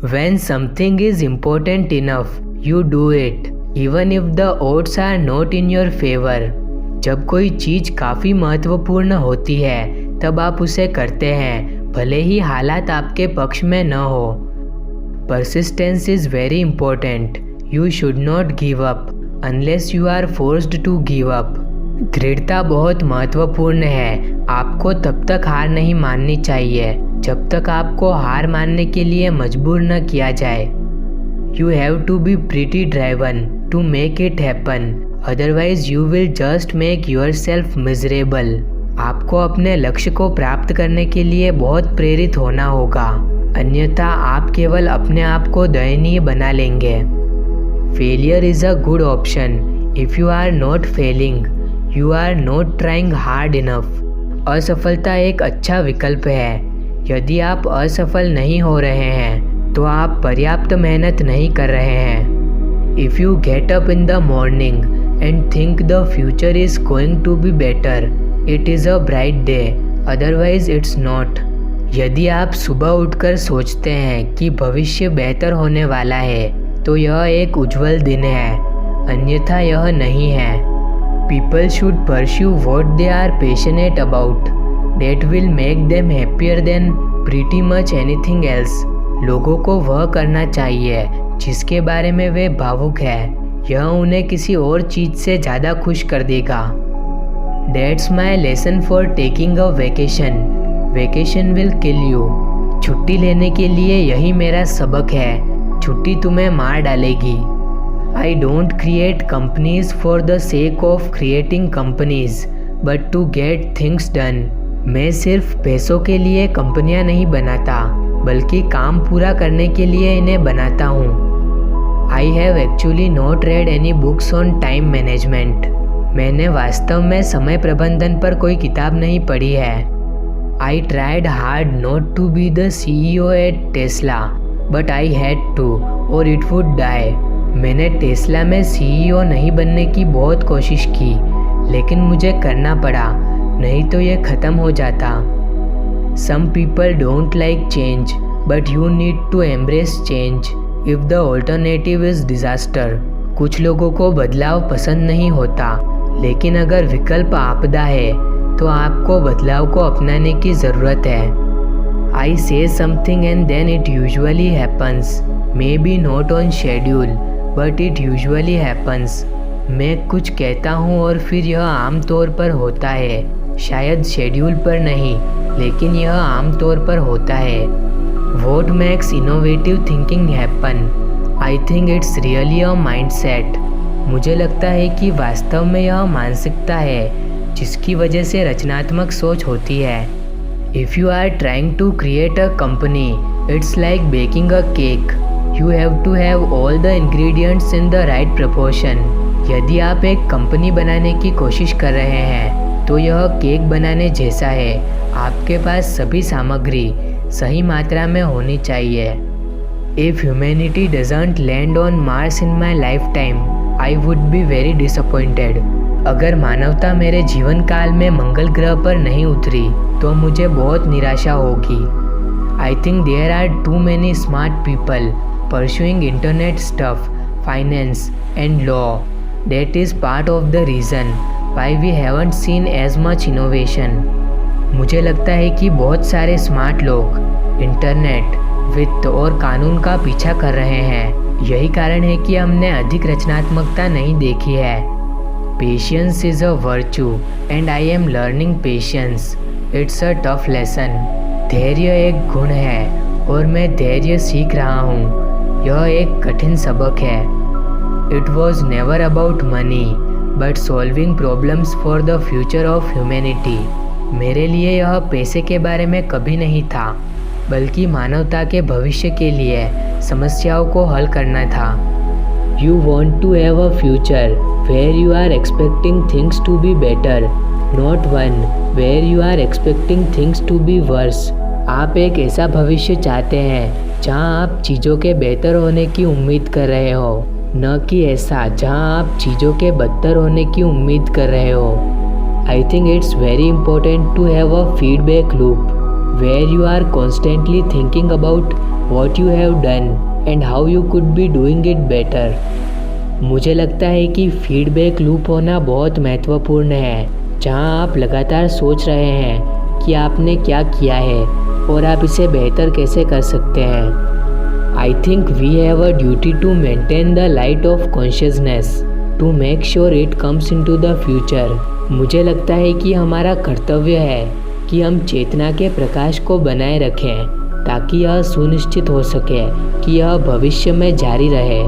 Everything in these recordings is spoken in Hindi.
When something is important enough, you do it, even if the odds are not in your favor. जब कोई चीज़ काफ़ी महत्वपूर्ण होती है तब आप उसे करते हैं, भले ही हालात आपके पक्ष में न हो। Persistence is very important. You should not give up unless you are forced to give up. दृढ़ता बहुत महत्वपूर्ण है। आपको तब तक हार नहीं माननी चाहिए जब तक आपको हार मानने के लिए मजबूर न किया जाए। You have to be pretty driven to make it happen. Otherwise you will just make yourself miserable. आपको अपने लक्ष्य को प्राप्त करने के लिए बहुत प्रेरित होना होगा, अन्यथा आप केवल अपने आप को दयनीय बना लेंगे। Failure is a good option. If you are not failing, you are not trying hard enough. असफलता एक अच्छा विकल्प है। यदि आप असफल नहीं हो रहे हैं तो आप पर्याप्त मेहनत नहीं कर रहे हैं। If you get up in the morning and think the future is going to be better, it is a bright day. Otherwise it's not. यदि आप सुबह उठकर सोचते हैं कि भविष्य बेहतर होने वाला है तो यह एक उज्जवल दिन है, अन्यथा यह नहीं है। People should pursue what they are passionate about. That will make them happier than pretty much anything else. लोगों को वह करना चाहिए जिसके बारे में वे भावुक हैं। यह उन्हें किसी और चीज़ से ज़्यादा खुश कर देगा। That's my lesson for taking a vacation. Vacation will kill you. छुट्टी लेने के लिए यही मेरा सबक है। छुट्टी तुम्हें मार डालेगी। I don't create companies for the sake of creating companies, but to get things done. मैं सिर्फ पैसों के लिए कंपनियां नहीं बनाता, बल्कि काम पूरा करने के लिए इन्हें बनाता हूँ। I have actually not read any books on time management. मैंने वास्तव में समय प्रबंधन पर कोई किताब नहीं पढ़ी है। I tried hard not to be the CEO at Tesla, but I had to, or it would die. मैंने टेस्ला में CEO नहीं बनने की बहुत कोशिश की, लेकिन मुझे करना पड़ा, नहीं तो ये ख़त्म हो जाता। Some people don't like change, but you need to embrace change if the alternative is disaster. कुछ लोगों को बदलाव पसंद नहीं होता, लेकिन अगर विकल्प आपदा है तो आपको बदलाव को अपनाने की ज़रूरत है। I say something and then it usually happens. Maybe not on schedule, but it usually happens. मैं कुछ कहता हूँ और फिर यह आम तौर पर होता है, शायद शेड्यूल पर नहीं, लेकिन यह आम तौर पर होता है। What makes innovative thinking happen? I think it's really a mindset. मुझे लगता है कि वास्तव में यह मानसिकता है जिसकी वजह से रचनात्मक सोच होती है। If you are trying to create a company, it's like baking a cake. You have to have all the ingredients in the right proportion. यदि आप एक कंपनी बनाने की कोशिश कर रहे हैं तो यह केक बनाने जैसा है। आपके पास सभी सामग्री सही मात्रा में होनी चाहिए। If humanity doesn't land on Mars in my lifetime, I would be very disappointed. अगर मानवता मेरे जीवन काल में मंगल ग्रह पर नहीं उतरी तो मुझे बहुत निराशा होगी। I think there are too many smart people pursuing internet stuff, finance and law. That is part of the reason why we haven't seen as much innovation. मुझे लगता है कि बहुत सारे स्मार्ट लोग इंटरनेट, वित्त और कानून का पीछा कर रहे हैं। यही कारण है कि हमने अधिक रचनात्मकता नहीं देखी है। Patience is a virtue and I am learning patience. It's a tough lesson. धैर्य एक गुण है और मैं धैर्य सीख रहा हूँ। यह एक कठिन सबक है। It was never about money, but solving problems for the future of humanity. मेरे लिए यह पैसे के बारे में कभी नहीं था, बल्कि मानवता के भविष्य के लिए समस्याओं को हल करना था। You want to have a future where you are expecting things to be better, not one where you are expecting things to be worse. आप एक ऐसा भविष्य चाहते हैं जहां आप चीज़ों के बेहतर होने की उम्मीद कर रहे हो, न कि ऐसा जहां आप चीज़ों के बदतर होने की उम्मीद कर रहे हो। I think it's very important to have a feedback loop where you are constantly thinking about what you have done and how you could be doing it better. मुझे लगता है कि फीडबैक लूप होना बहुत महत्वपूर्ण है, जहां आप लगातार सोच रहे हैं कि आपने क्या किया है और आप इसे बेहतर कैसे कर सकते हैं। I think we have a duty to maintain the light of consciousness to make sure it comes into the future. मुझे लगता है कि हमारा कर्तव्य है कि हम चेतना के प्रकाश को बनाए रखें ताकि यह सुनिश्चित हो सके कि यह भविष्य में जारी रहे।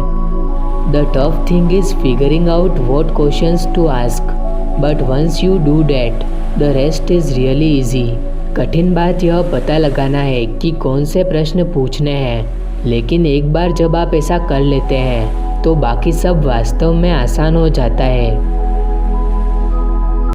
The tough thing is figuring out what questions to ask, but once you do that, the rest is really easy. कठिन बात यह पता लगाना है कि कौन से प्रश्न पूछने हैं, लेकिन एक बार जब आप ऐसा कर लेते हैं तो बाकी सब वास्तव में आसान हो जाता है।